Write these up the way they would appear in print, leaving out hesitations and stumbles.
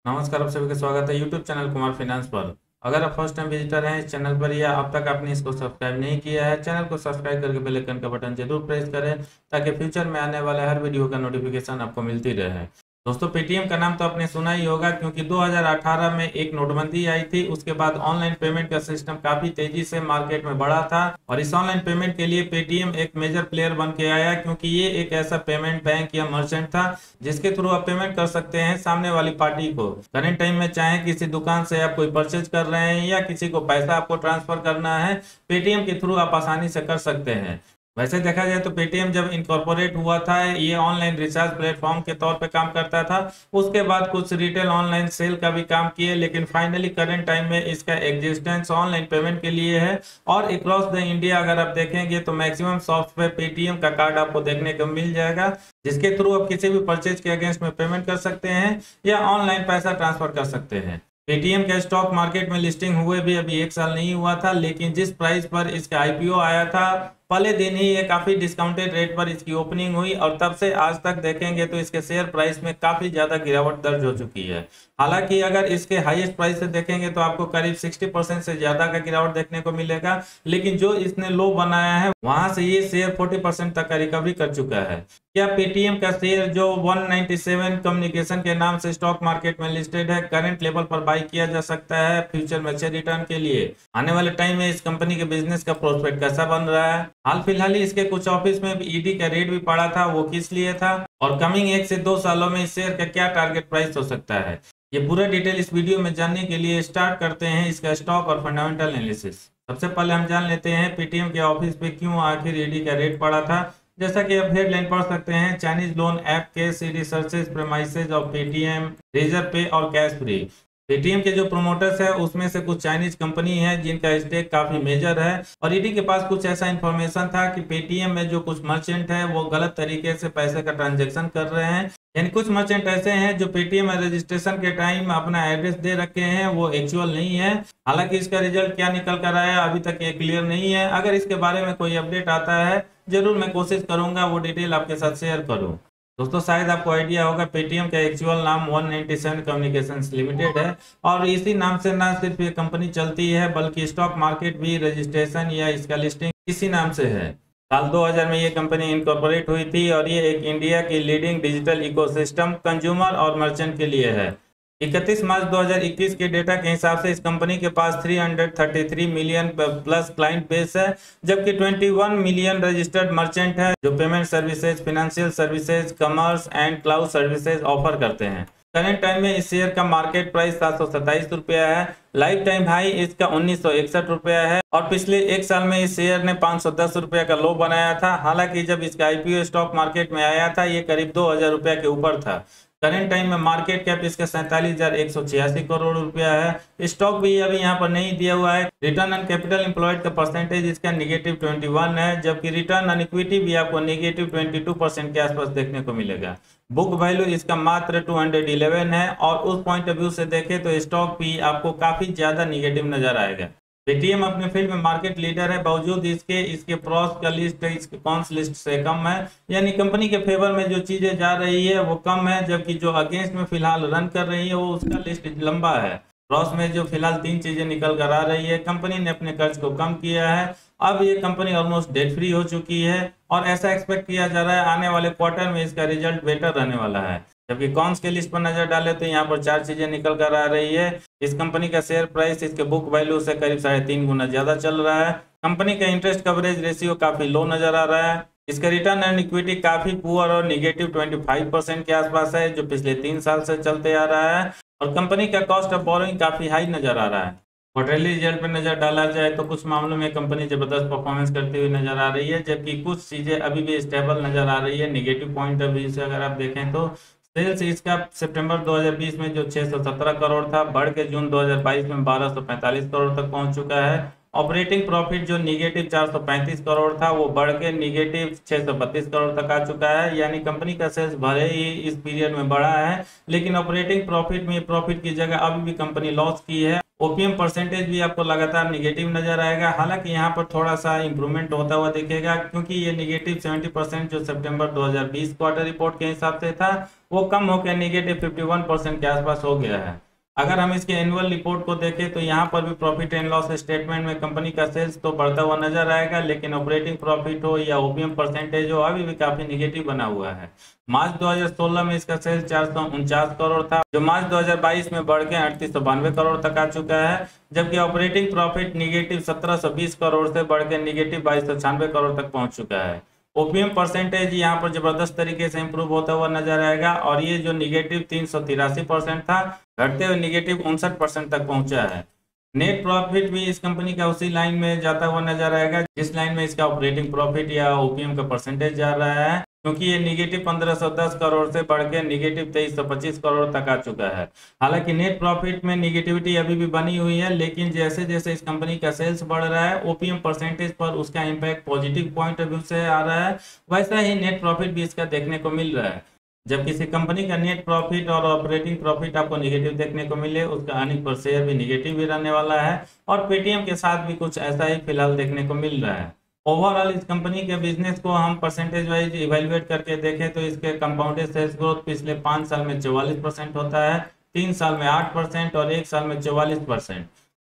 नमस्कार, आप सभी का स्वागत है यूट्यूब चैनल कुमार फाइनेंस पर। अगर आप फर्स्ट टाइम विजिटर हैं इस चैनल पर या अब तक आपने इसको सब्सक्राइब नहीं किया है, चैनल को सब्सक्राइब करके बेल आइकन का बटन जरूर प्रेस करें ताकि फ्यूचर में आने वाले हर वीडियो का नोटिफिकेशन आपको मिलती रहे। दोस्तों, पेटीएम का नाम तो आपने सुना ही होगा क्योंकि 2018 में एक नोटबंदी आई थी। उसके बाद ऑनलाइन पेमेंट का सिस्टम काफी तेजी से मार्केट में बढ़ा था और इस ऑनलाइन पेमेंट के लिए पेटीएम एक मेजर प्लेयर बन के आया क्योंकि ये एक ऐसा पेमेंट बैंक या मर्चेंट था जिसके थ्रू आप पेमेंट कर सकते हैं सामने वाली पार्टी को। करंट टाइम में चाहे किसी दुकान से आप कोई परचेज कर रहे हैं या किसी को पैसा आपको ट्रांसफर करना है, पेटीएम के थ्रू आप आसानी से कर सकते हैं। वैसे देखा जाए तो पेटीएम जब इनकॉर्पोरेट हुआ था ये ऑनलाइन रिचार्ज प्लेटफॉर्म के तौर पे काम करता था। उसके बाद कुछ रिटेल ऑनलाइन सेल का भी काम किए, लेकिन फाइनली करंट टाइम में इसका एग्जिस्टेंस ऑनलाइन पेमेंट के लिए है। और अक्रॉस द इंडिया अगर आप देखेंगे तो मैक्सिमम शॉप्स पे पेटीएम का कार्ड आपको देखने को मिल जाएगा, जिसके थ्रू आप किसी भी परचेज के अगेंस्ट में पेमेंट कर सकते हैं या ऑनलाइन पैसा ट्रांसफर कर सकते हैं। पेटीएम का स्टॉक मार्केट में लिस्टिंग हुए भी अभी 1 साल नहीं हुआ था, लेकिन जिस प्राइस पर इसका आईपीओ आया था पहले दिन ही ये काफी डिस्काउंटेड रेट पर इसकी ओपनिंग हुई और तब से आज तक देखेंगे तो इसके शेयर प्राइस में काफी ज्यादा गिरावट दर्ज हो चुकी है। हालांकि अगर इसके हाईएस्ट प्राइस से देखेंगे तो आपको करीब 60% से ज्यादा का गिरावट देखने को मिलेगा, लेकिन जो इसने लो बनाया है वहां से ये शेयर 40% तक का रिकवरी कर चुका है। क्या पेटीएम का शेयर जो 197 कम्युनिकेशन के नाम से स्टॉक मार्केट में लिस्टेड है करंट लेवल पर बाई किया जा सकता है फ्यूचर में अच्छे रिटर्न के लिए? आने वाले टाइम में इस कंपनी के बिजनेस का प्रोस्पेक्ट कैसा बन रहा है? हाल फिलहाल ही इसके कुछ ऑफिस में ईडी का रेड भी पड़ा था, वो किस लिए था और कमिंग 1 से 2 सालों में इस शेयर का क्या टारगेट प्राइस हो सकता है, ये पूरा डिटेल इस वीडियो में जानने के लिए स्टार्ट करते हैं इसका स्टॉक और फंडामेंटल एनालिसिस। सबसे पहले हम जान लेते हैं पेटीएम के ऑफिस पे क्यों आखिर ईडी का रेड पड़ा था। जैसा कि आप हेडलाइन पढ़ सकते हैं, चाइनीज लोन ऐप के सीडी searches premises of Paytm, Razorpay और कैश फ्री। पेटीएम के जो प्रोमोटर्स है उसमें से कुछ चाइनीज कंपनी है जिनका स्टेक काफी मेजर है और ईडी के पास कुछ ऐसा इंफॉर्मेशन था कि पेटीएम में जो कुछ मर्चेंट है वो गलत तरीके से पैसे का ट्रांजैक्शन कर रहे हैं। यानी कुछ मर्चेंट ऐसे हैं जो पेटीएम में रजिस्ट्रेशन के टाइम अपना एड्रेस दे रखे हैं, वो एक्चुअल नहीं है। हालांकि इसका रिजल्ट क्या निकल कर आया अभी तक ये क्लियर नहीं है। अगर इसके बारे में कोई अपडेट आता है जरूर मैं कोशिश करूंगा वो डिटेल आपके साथ शेयर करूं। दोस्तों, शायद आपको आइडिया होगा पेटीएम का एक्चुअल नाम 197 कम्युनिकेशंस लिमिटेड है और इसी नाम से ना सिर्फ ये कंपनी चलती है बल्कि स्टॉक मार्केट भी रजिस्ट्रेशन या इसका लिस्टिंग इसी नाम से है। साल 2000 में ये कंपनी इनकॉर्पोरेट हुई थी और ये एक इंडिया की लीडिंग डिजिटल इकोसिस्टम कंज्यूमर और मर्चेंट के लिए है। 31 मार्च 2021 के डेटा के हिसाब से इस कंपनी के पास 333 मिलियन प्लस क्लाइंट बेस है, जबकि 21 मिलियन रजिस्टर्ड मर्चेंट है जो payment services, financial services, commerce and cloud services offer करते हैं। करंट टाइम में इस शेयर का मार्केट प्राइस 727 रुपया है। लाइफ टाइम हाई इसका 1961 रुपया है और पिछले 1 साल में इस शेयर ने 510 रुपया का लो बनाया था। हालांकि जब इसका आईपीओ स्टॉक मार्केट में आया था ये करीब 2000 रुपया के ऊपर था। करंट टाइम में मार्केट कैप इसका 47,186 करोड़ रुपया है। स्टॉक भी अभी यहाँ पर नहीं दिया हुआ है। रिटर्न ऑन कैपिटल एम्प्लॉयड का परसेंटेज इसका -21 है, जबकि रिटर्न ऑन इक्विटी भी आपको -22% के आसपास देखने को मिलेगा। बुक वैल्यू इसका मात्र 211 है और उस पॉइंट ऑफ व्यू से देखें तो स्टॉक भी आपको काफी ज्यादा निगेटिव नजर आएगा। पेटीएम अपने फील्ड में मार्केट लीडर है, बावजूद इसके प्रॉस का लिस्ट इसके कॉन्स लिस्ट से कम है। यानी कंपनी के फेवर में जो चीजें जा रही है वो कम है, जबकि जो अगेंस्ट में फिलहाल रन कर रही है वो उसका लिस्ट लंबा है। प्रॉस में जो फिलहाल 3 चीजें निकल कर आ रही है, कंपनी ने अपने कर्ज को कम किया है, अब ये कंपनी ऑलमोस्ट डेट फ्री हो चुकी है और ऐसा एक्सपेक्ट किया जा रहा है आने वाले क्वार्टर में इसका रिजल्ट बेटर रहने वाला है। जबकि कॉन्स के लिस्ट पर नजर डाले तो यहाँ पर 4 चीजें निकल कर आ रही है। इस कंपनी का शेयर प्राइस इसके बुक वैल्यू से करीब 3.5 गुना ज्यादा चल रहा है। कंपनी का इंटरेस्ट कवरेज रेशियो काफी लो नजर आ रहा है। इसका रिटर्न ऑन इक्विटी काफी पुअर और -25% के आसपास है जो पिछले 3 साल से चलते आ रहा है और कंपनी का कॉस्ट ऑफ बोरोइंग काफी हाई नजर आ रहा है। क्वार्टरली रिजल्ट पर नजर डाला जाए तो कुछ मामलों में कंपनी जबरदस्त परफॉर्मेंस करती हुई नजर आ रही है, जबकि कुछ चीजें अभी भी स्टेबल नजर आ रही है। नेगेटिव पॉइंट ऑफ व्यू से अगर आप देखें तो सेल्स इसका सितंबर 2020 में जो 617 करोड़ था बढ़ के जून 2022 में 1245 करोड़ तक पहुंच चुका है ऑपरेटिंग प्रॉफिट जो निगेटिव 435 करोड़ था वो बढ़ के निगेटिव 632 करोड़ तक आ चुका है। यानी कंपनी का सेल्स भले ही इस पीरियड में बढ़ा है, लेकिन ऑपरेटिंग प्रॉफिट में प्रॉफिट की जगह अभी भी कंपनी लॉस की है। ओपीएम परसेंटेज भी आपको लगातार निगेटिव नजर आएगा। हालांकि यहाँ पर थोड़ा सा इंप्रूवमेंट होता हुआ दिखेगा, क्योंकि ये निगेटिव 70% जो सितंबर 2020 क्वार्टर रिपोर्ट के हिसाब से था वो कम होकर निगेटिव 51% के आसपास हो गया है। अगर हम इसके एनुअल रिपोर्ट को देखें तो यहाँ पर भी प्रॉफिट एंड लॉस स्टेटमेंट में कंपनी का सेल्स तो बढ़ता हुआ नजर आएगा, लेकिन ऑपरेटिंग प्रॉफिट हो या ओपीएम परसेंटेज हो अभी भी काफी निगेटिव बना हुआ है। मार्च 2016 में इसका सेल्स 449 करोड़ था, जो मार्च 2022 में बढ़ के 3892 करोड़ तक आ चुका है। जबकि ऑपरेटिंग प्रॉफिट निगेटिव 1720 करोड़ से बढ़ के निगेटिव 2296 करोड़ तक पहुंच चुका है। ओपीएम परसेंटेज यहाँ पर जबरदस्त तरीके से इंप्रूव होता हुआ नजर आएगा, और ये जो निगेटिव 383% था घटते हुए निगेटिव 59% तक पहुंचा है। नेट प्रॉफिट भी इस कंपनी का उसी लाइन में जाता हुआ नजर आएगा जिस लाइन में इसका ऑपरेटिंग प्रॉफिट या ओपीएम का परसेंटेज जा रहा है, क्योंकि ये निगेटिव 1510 करोड़ से बढ़ के निगेटिव 2325 करोड़ तक आ चुका है। हालांकि नेट प्रॉफिट में निगेटिविटी अभी भी बनी हुई है, लेकिन जैसे जैसे इस कंपनी का सेल्स बढ़ रहा है ओपीएम परसेंटेज पर उसका impact positive point of view से आ रहा है, वैसा ही नेट प्रॉफिट भी इसका देखने को मिल रहा है। जब किसी कंपनी का नेट प्रॉफिट और ऑपरेटिंग प्रॉफिट आपको निगेटिव देखने को मिले, उसका अर्निंग पर शेयर भी निगेटिव ही रहने वाला है, और पेटीएम के साथ भी कुछ ऐसा ही फिलहाल देखने को मिल रहा है। ओवरऑल इस कंपनी के बिजनेस को हम परसेंटेज वाइज इवेल्युएट करके देखें तो इसके कंपाउंडेड सेल्स ग्रोथ पिछले 5 साल में 44% होता है, 3 साल में 8% और 1 साल में 44%।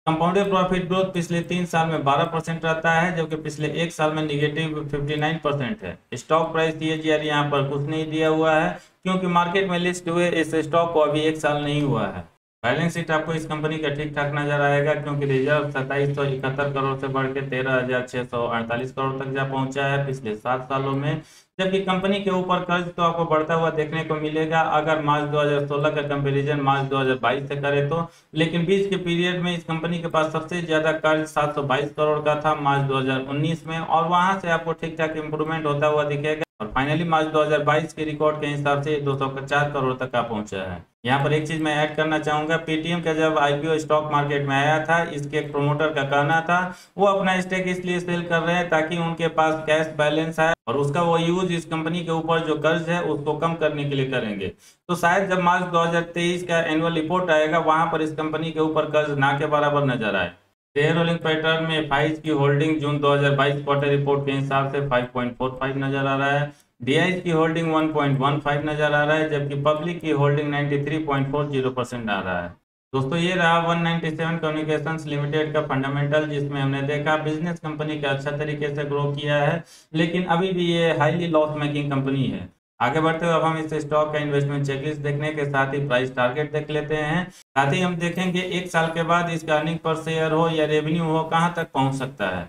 कंपाउंडेड प्रॉफिट ग्रोथ पिछले 3 साल में 12% रहता है, जबकि पिछले 1 साल में निगेटिव 59% है। स्टॉक प्राइस सीएजीआर यहाँ पर कुछ नहीं दिया हुआ है, क्योंकि मार्केट में लिस्ट हुए इस स्टॉक को अभी 1 साल नहीं हुआ है। बैलेंस शीट आपको इस कंपनी का ठीक ठाक नजर आएगा, क्योंकि रिजर्व 2771 करोड़ से बढ़ के 13,648 करोड़ तक जा पहुंचा है पिछले 7 सालों में। जबकि कंपनी के ऊपर कर्ज तो आपको बढ़ता हुआ देखने को मिलेगा अगर मार्च 2016 का कंपैरिजन मार्च 2022 से करें तो, लेकिन बीच के पीरियड में इस कंपनी के पास सबसे ज्यादा कर्ज 722 करोड़ का था मार्च 2019 में, और वहां से आपको ठीक ठाक इंप्रूवमेंट होता हुआ दिखेगा, और फाइनली मार्च 2022 के रिकॉर्ड के हिसाब से 250 करोड़ तक का पहुंचा है। यहाँ पर एक चीज मैं ऐड करना चाहूंगा, पेटीएम का जब आईपीओ स्टॉक मार्केट में आया था, इसके एक प्रोमोटर का कहना था वो अपना स्टेक इसलिए सेल कर रहे हैं ताकि उनके पास कैश बैलेंस है और उसका वो यूज इस कंपनी के ऊपर जो कर्ज है उसको कम करने के लिए करेंगे। तो शायद जब मार्च 2023 का एनुअल रिपोर्ट आएगा वहां पर इस कंपनी के ऊपर कर्ज ना के बराबर नजर आए। शेयर होल्डिंग पैटर्न में फाइज की होल्डिंग जून 2022 क्वार्टर रिपोर्ट के हिसाब से 5.45 नजर आ रहा है, डीआईज की होल्डिंग 1.15 नजर आ रहा है, जबकि पब्लिक की होल्डिंग 93.40% आ रहा है। दोस्तों ये रहा 197 कम्युनिकेशंस लिमिटेड का फंडामेंटल, जिसमें हमने देखा बिजनेस कंपनी का अच्छा तरीके से ग्रो किया है, लेकिन अभी भी ये हाईली लॉस मेकिंग कंपनी है। आगे बढ़ते हुए अब हम इस स्टॉक का इन्वेस्टमेंट चेकलिस्ट देखने के साथ ही प्राइस टारगेट देख लेते हैं। साथ ही हम देखेंगे 1 साल के बाद इसका अर्निंग पर शेयर हो या रेवेन्यू हो कहां तक पहुंच सकता है।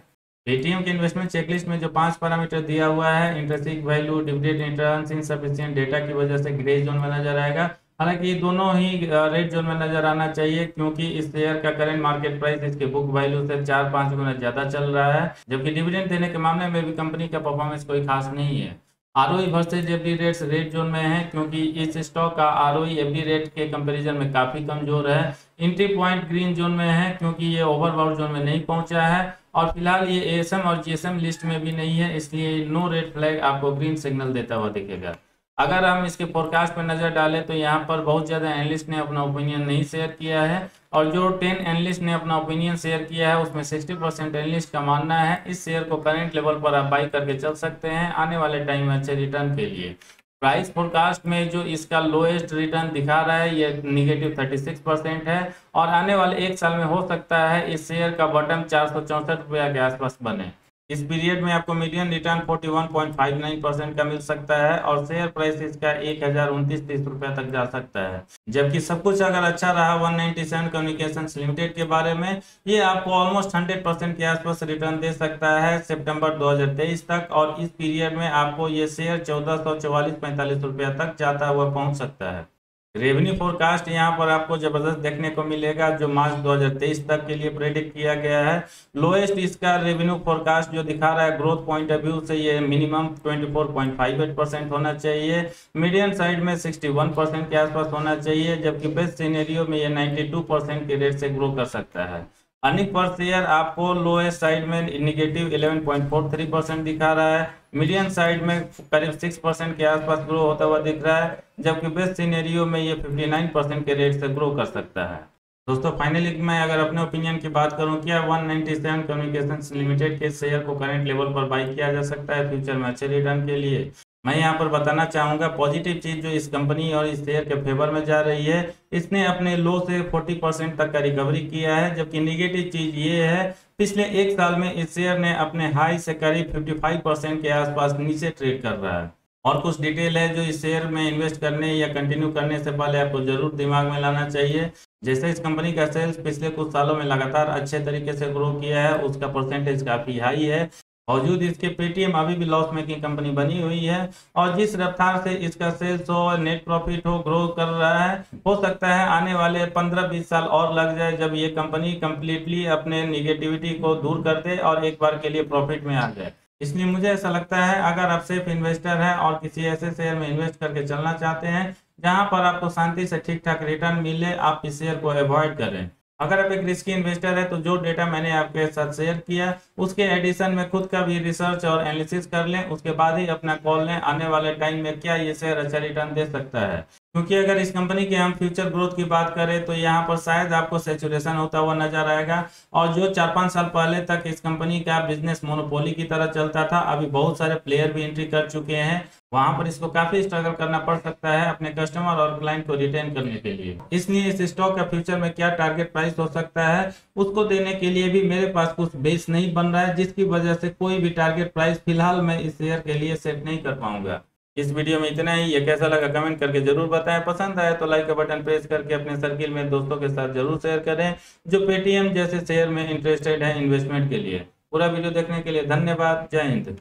पेटीएम के इन्वेस्टमेंट चेकलिस्ट में जो 5 पैरामीटर दिया हुआ है, intrinsic value, dividend returns, insufficient data की वजह से ग्रे जोन में नजर आएगा। हालांकि ये दोनों ही रेड जोन में नजर आना चाहिए, क्योंकि इस शेयर का करंट मार्केट प्राइस इसके बुक वैल्यू से 4-5 गुना ज्यादा चल रहा है, जबकि डिविडेंड देने के मामले में भी कंपनी का परफॉर्मेंस कोई खास नहीं है। ROE versus FD rates red zone में है, क्योंकि इस स्टॉक का आरओई एफडी रेट के कंपैरिजन में काफी कमजोर है। एंट्री पॉइंट ग्रीन जोन में है, क्योंकि ये ओवरबाउट जोन में नहीं पहुंचा है, और फिलहाल ये एएसएम और जीएसएम लिस्ट में भी नहीं है, इसलिए नो रेड फ्लैग आपको ग्रीन सिग्नल देता हुआ दिखेगा। अगर हम इसके फोरकास्ट पर नजर डालें तो यहाँ पर बहुत ज़्यादा एनालिस्ट ने अपना ओपिनियन नहीं शेयर किया है, और जो 10 एनालिस्ट ने अपना ओपिनियन शेयर किया है उसमें 60% एनालिस्ट का मानना है इस शेयर को करंट लेवल पर आप बाई करके चल सकते हैं आने वाले टाइम में अच्छे रिटर्न के लिए। प्राइस फोरकास्ट में जो इसका लोएस्ट रिटर्न दिखा रहा है ये निगेटिव 36% है, और आने वाले 1 साल में हो सकता है इस शेयर का बॉटम 464 रुपया के आसपास बने। इस पीरियड में आपको मीडियन रिटर्न 41.59% का मिल सकता है, और शेयर प्राइस इसका 1029-30 रुपया तक जा सकता है। जबकि सब कुछ अगर अच्छा रहा 197 कम्युनिकेशंस लिमिटेड के बारे में, ये आपको ऑलमोस्ट 100% के आसपास रिटर्न दे सकता है सितंबर 2023 तक, और इस पीरियड में आपको ये शेयर 1444-45 रुपया तक जाता हुआ पहुंच सकता है। रेवेन्यू फोरकास्ट यहाँ पर आपको जबरदस्त देखने को मिलेगा, जो मार्च 2023 तक के लिए प्रेडिक्ट किया गया है। लोएस्ट इसका रेवेन्यू फोरकास्ट जो दिखा रहा है ग्रोथ पॉइंट ऑफ व्यू से ये मिनिमम 24.58% होना चाहिए, मीडियम साइड में 61% के आसपास होना चाहिए, जबकि बेस्ट सिनेरियो में ये 92% के रेट से ग्रो कर सकता है। अर्निंग पर शेयर आपको लोएस्ट साइड में निगेटिव 11.43% दिखा रहा है, मीडियन साइड में करीब 6% के आसपास ग्रो होता हुआ दिख रहा है, जबकि बेस्ट सिनेरियो में ये 59% के रेट से ग्रो कर सकता है। दोस्तों फाइनली मैं अगर अपने ओपिनियन की बात करूं, क्या 197 कम्युनिकेशंस लिमिटेड के शेयर को करंट लेवल पर बाई किया जा सकता है फ्यूचर में अच्छे रिटर्न के लिए? मैं यहाँ पर बताना चाहूंगा पॉजिटिव चीज जो इस कंपनी और इस शेयर के फेवर में जा रही है, इसने अपने लो से 40% तक का रिकवरी किया है, जबकि निगेटिव चीज ये है पिछले एक साल में इस शेयर ने अपने हाई से करीब 55% के आसपास नीचे ट्रेड कर रहा है। और कुछ डिटेल है जो इस शेयर में इन्वेस्ट करने या कंटिन्यू करने से पहले आपको जरूर दिमाग में लाना चाहिए। जैसे इस कंपनी का सेल्स पिछले कुछ सालों में लगातार अच्छे तरीके से ग्रो किया है, उसका परसेंटेज काफी हाई है, बावजूद इसके पेटीएम अभी भी लॉस मेकिंग कंपनी बनी हुई है, और जिस रफ्तार से इसका सेल्स हो, नेट प्रॉफिट हो, ग्रो कर रहा है, हो सकता है आने वाले 15-20 साल और लग जाए जब ये कंपनी कंप्लीटली अपने निगेटिविटी को दूर कर दे और एक बार के लिए प्रॉफिट में आ जाए। इसलिए मुझे ऐसा लगता है अगर आप सेफ इन्वेस्टर हैं और किसी ऐसे शेयर में इन्वेस्ट करके चलना चाहते हैं जहां पर आपको शांति से ठीक ठाक रिटर्न मिले, आप इस शेयर को अवॉइड करें। अगर आप एक रिस्की इन्वेस्टर है तो जो डेटा मैंने आपके साथ शेयर किया उसके एडिशन में खुद का भी रिसर्च और एनालिसिस कर लें, उसके बाद ही अपना कॉल लें आने वाले टाइम में क्या ये शेयर अच्छा रिटर्न दे सकता है। क्योंकि अगर इस कंपनी की हम फ्यूचर ग्रोथ की बात करें तो यहाँ पर शायद आपको सैचुरेशन होता हुआ नजर आएगा, और जो 4-5 साल पहले तक इस कंपनी का बिजनेस मोनोपोली की तरह चलता था, अभी बहुत सारे प्लेयर भी एंट्री कर चुके हैं, वहां पर इसको काफी स्ट्रगल करना पड़ सकता है अपने कस्टमर और क्लाइंट को रिटेन करने के लिए। इसलिए इस स्टॉक का फ्यूचर में क्या टारगेट प्राइस हो सकता है उसको देने के लिए भी मेरे पास कुछ बेस नहीं बन रहा है, जिसकी वजह से कोई भी टारगेट प्राइस फिलहाल मैं इस शेयर के लिए सेट नहीं कर पाऊंगा। इस वीडियो में इतना ही। ये कैसा लगा कमेंट करके जरूर बताएं, पसंद आए तो लाइक का बटन प्रेस करके अपने सर्किल में दोस्तों के साथ जरूर शेयर करें जो पेटीएम जैसे शेयर में इंटरेस्टेड है इन्वेस्टमेंट के लिए। पूरा वीडियो देखने के लिए धन्यवाद। जय हिंद।